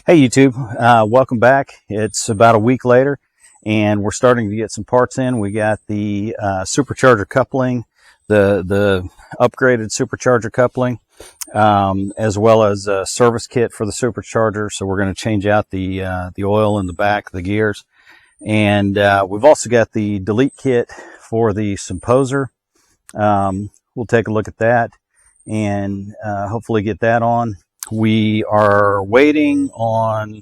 Hey YouTube, welcome back. It's about a week later and we're starting to get some parts in. We got the supercharger coupling, the upgraded supercharger coupling, as well as a service kit for the supercharger. So we're going to change out the oil in the back, the gears. And we've also got the delete kit for the symposer. We'll take a look at that and hopefully get that on. We are waiting on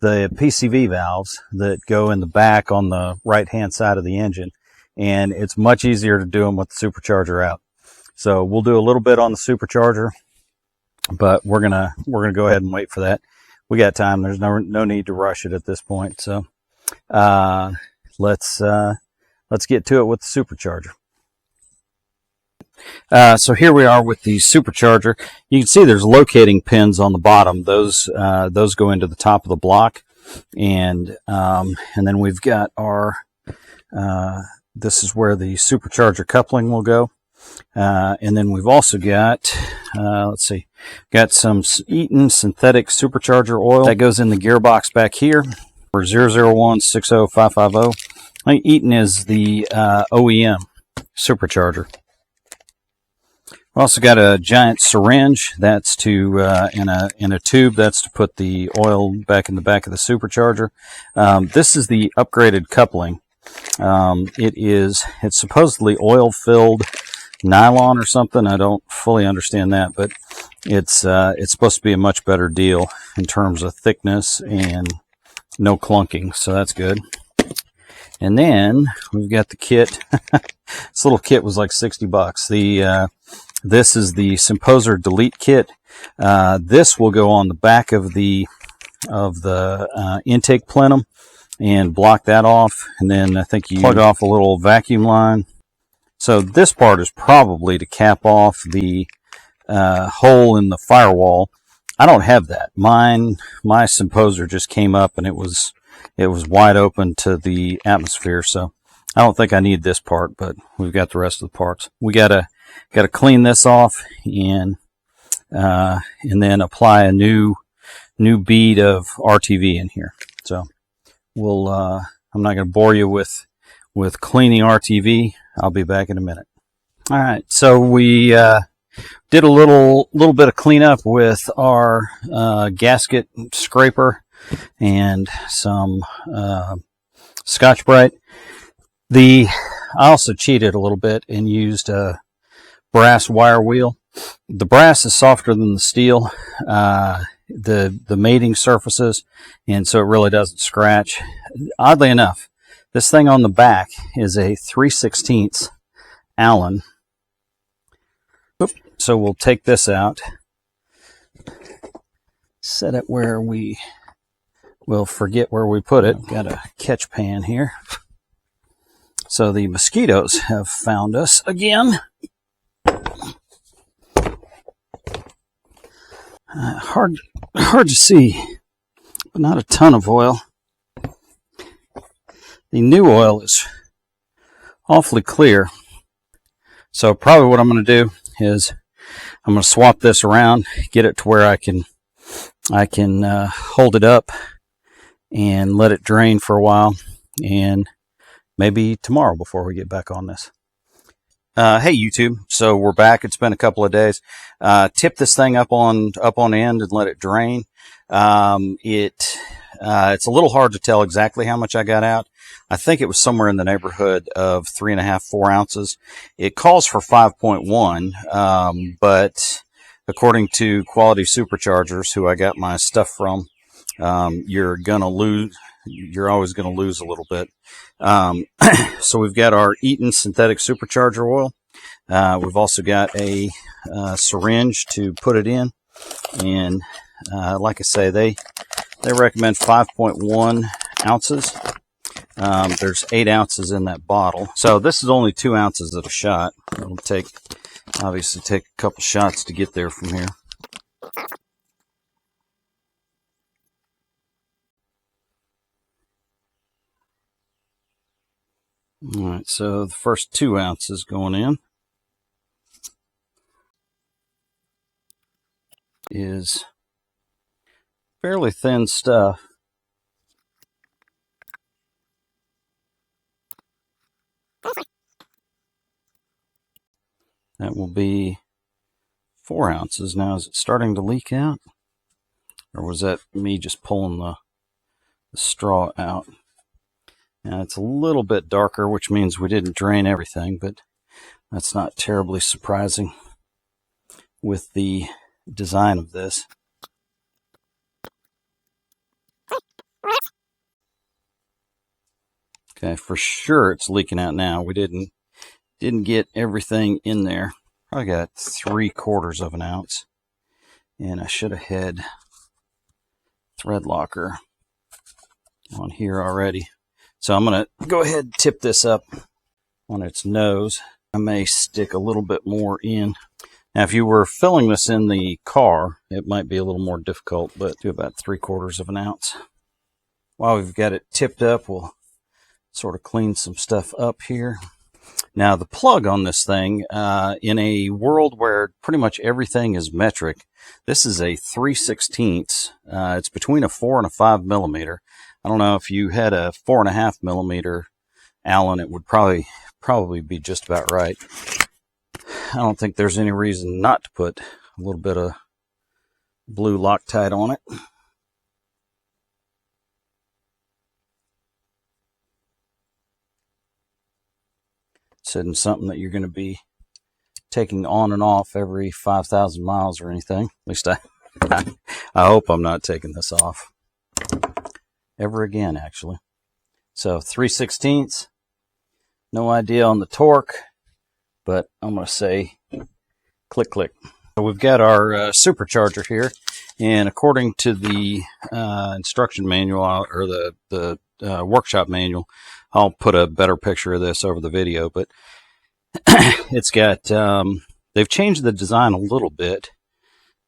the PCV valves that go in the back on the right hand side of the engine, and it's much easier to do them with the supercharger out. So we'll do a little bit on the supercharger, but we're gonna go ahead and wait for that. We got time. There's no need to rush it at this point. So let's get to it with the supercharger. So here we are with the supercharger. You can see there's locating pins on the bottom. Those go into the top of the block, and then we've got our this is where the supercharger coupling will go, and then we've also got got some Eaton synthetic supercharger oil that goes in the gearbox back here for 001 60 550. Eaton is the OEM supercharger. We also got a giant syringe that's to in a tube that's to put the oil back in the back of the supercharger. This is the upgraded coupling. It's supposedly oil filled nylon or something. I don't fully understand that, but it's supposed to be a much better deal in terms of thickness and no clunking, so that's good. And then we've got the kit. This little kit was like $60. This is the symposer delete kit. This will go on the back of the intake plenum and block that off. And then I think you plug off a little vacuum line. So this part is probably to cap off the hole in the firewall. I don't have that. My symposer just came up and it was wide open to the atmosphere. So I don't think I need this part, but we've got the rest of the parts. We gotta clean this off and then apply a new bead of RTV in here. So we'll I'm not going to bore you with cleaning RTV. I'll be back in a minute. All right, so we did a little bit of cleanup with our gasket scraper and some Scotch-Brite. I also cheated a little bit and used a brass wire wheel. The brass is softer than the steel, the mating surfaces, and so it really doesn't scratch. Oddly enough, this thing on the back is a 3/16 Allen. So we'll take this out, set it where we will forget where we put it. Got a catch pan here. So the mosquitoes have found us again. Hard to see, but not a ton of oil. The new oil is awfully clear. So probably what I'm going to do is I'm going to swap this around, get it to where I can hold it up and let it drain for a while, and maybe tomorrow before we get back on this. Hey YouTube, so we're back. It's been a couple of days. Tip this thing up on end and let it drain. It's a little hard to tell exactly how much I got out. I think it was somewhere in the neighborhood of 3.5 to 4 ounces. It calls for 5.1, but according to Quality Superchargers, who I got my stuff from, you're always gonna lose a little bit. So we've got our Eaton synthetic supercharger oil. We've also got a syringe to put it in, and like I say, they recommend 5.1 ounces. There's 8 ounces in that bottle, so this is only 2 ounces at a shot. It'll obviously take a couple shots to get there from here. All right, so the first 2 ounces going in is fairly thin stuff. That will be 4 ounces. Now, is it starting to leak out? Or was that me just pulling the straw out? Now, it's a little bit darker, which means we didn't drain everything, but that's not terribly surprising with the design of this. Okay, for sure it's leaking out now. We didn't get everything in there. I got 3/4 of an ounce, and I should have had thread locker on here already. So I'm going to go ahead and tip this up on its nose. I may stick a little bit more in. Now, if you were filling this in the car, it might be a little more difficult, but do about 3/4 of an ounce. While we've got it tipped up, we'll sort of clean some stuff up here. Now, the plug on this thing, in a world where pretty much everything is metric, this is a 3/16. It's between a 4 and a 5 millimeter. I don't know if you had a 4.5 millimeter Allen, it would probably be just about right. I don't think there's any reason not to put a little bit of blue Loctite on it. This isn't something that you're going to be taking on and off every 5,000 miles or anything. At least I hope I'm not taking this off ever again, actually. So 3/16. No idea on the torque, but I'm going to say click, click. So we've got our supercharger here, and according to the instruction manual, or the workshop manual, I'll put a better picture of this over the video, but it's got, they've changed the design a little bit,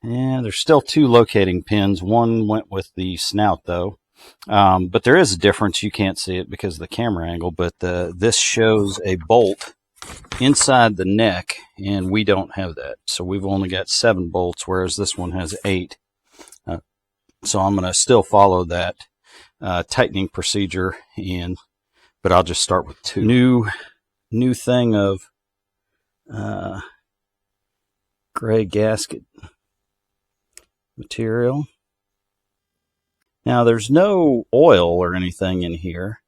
and there's still 2 locating pins. One went with the snout, though. But there is a difference. You can't see it because of the camera angle, but this shows a bolt inside the neck, and we don't have that. So we've only got 7 bolts, whereas this one has 8. So I'm going to still follow that tightening procedure, but I'll just start with 2. New thing of gray gasket material. Now, there's no oil or anything in here,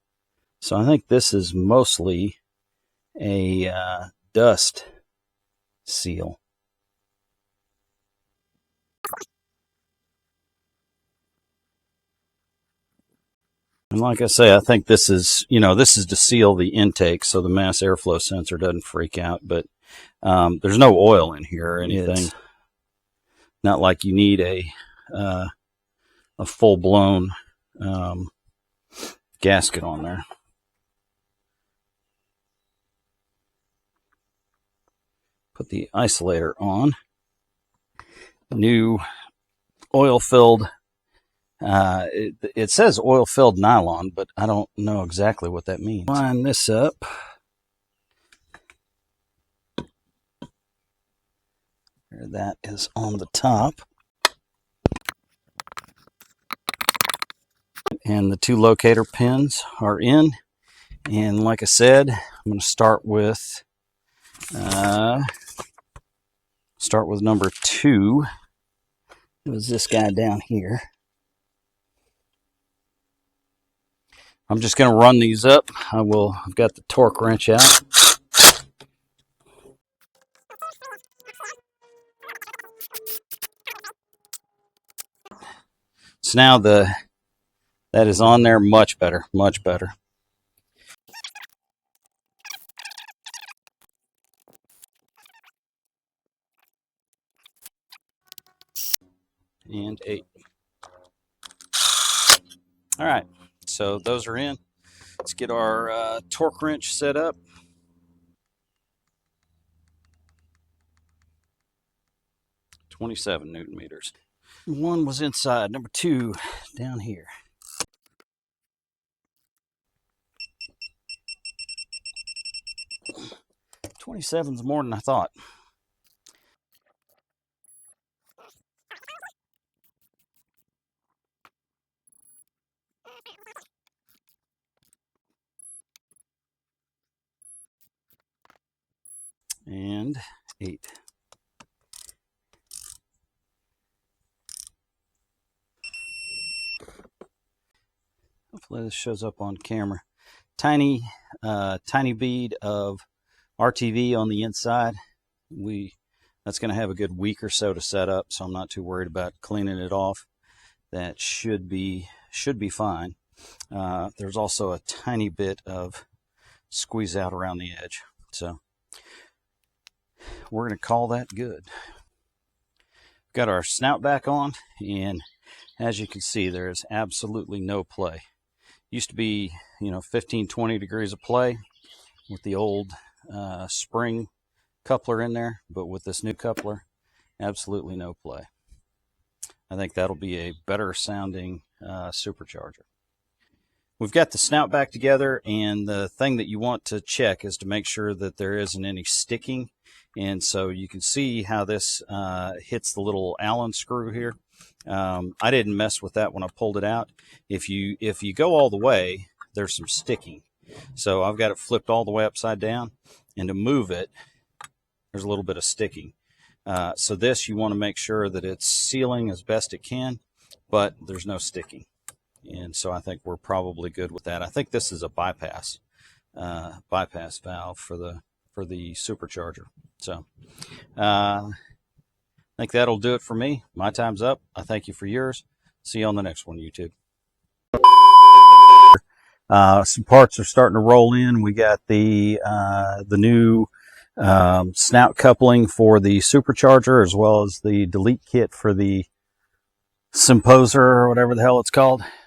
so I think this is mostly a dust seal. And like I say, I think this is, this is to seal the intake so the mass airflow sensor doesn't freak out, but there's no oil in here or anything. It's not like you need a full-blown gasket on there. Put the isolator on. New oil-filled, it says oil-filled nylon, but I don't know exactly what that means. Line this up. There, that is on the top. And the 2 locator pins are in. And like I said, I'm going to start with number 2. It was this guy down here. I'm just going to run these up. I've got the torque wrench out. So now that is on there, much better, much better. And 8. All right, so those are in. Let's get our torque wrench set up. .27 Newton meters. 1 was inside, number 2 down here. 27's more than I thought. and 8. Hopefully this shows up on camera. Tiny bead of RTV on the inside. That's going to have a good week or so to set up, so I'm not too worried about cleaning it off. That should be fine. There's also a tiny bit of squeeze out around the edge, so we're going to call that good. Got our snout back on, and as you can see, there is absolutely no play. Used to be, 15-20 degrees of play with the old spring coupler in there, but with this new coupler, absolutely no play. I think that'll be a better sounding supercharger. We've got the snout back together, and the thing that you want to check is to make sure that there isn't any sticking. And so you can see how this hits the little Allen screw here. I didn't mess with that when I pulled it out. If you go all the way, there's some sticking. So I've got it flipped all the way upside down, and to move it, there's a little bit of sticking. So this, you want to make sure that it's sealing as best it can, but there's no sticking. And so I think we're probably good with that. I think this is a bypass valve for the supercharger. So I think that'll do it for me. My time's up. I thank you for yours. See you on the next one, YouTube. Some parts are starting to roll in. We got the new snout coupling for the supercharger, as well as the delete kit for the symposer, or whatever the hell it's called.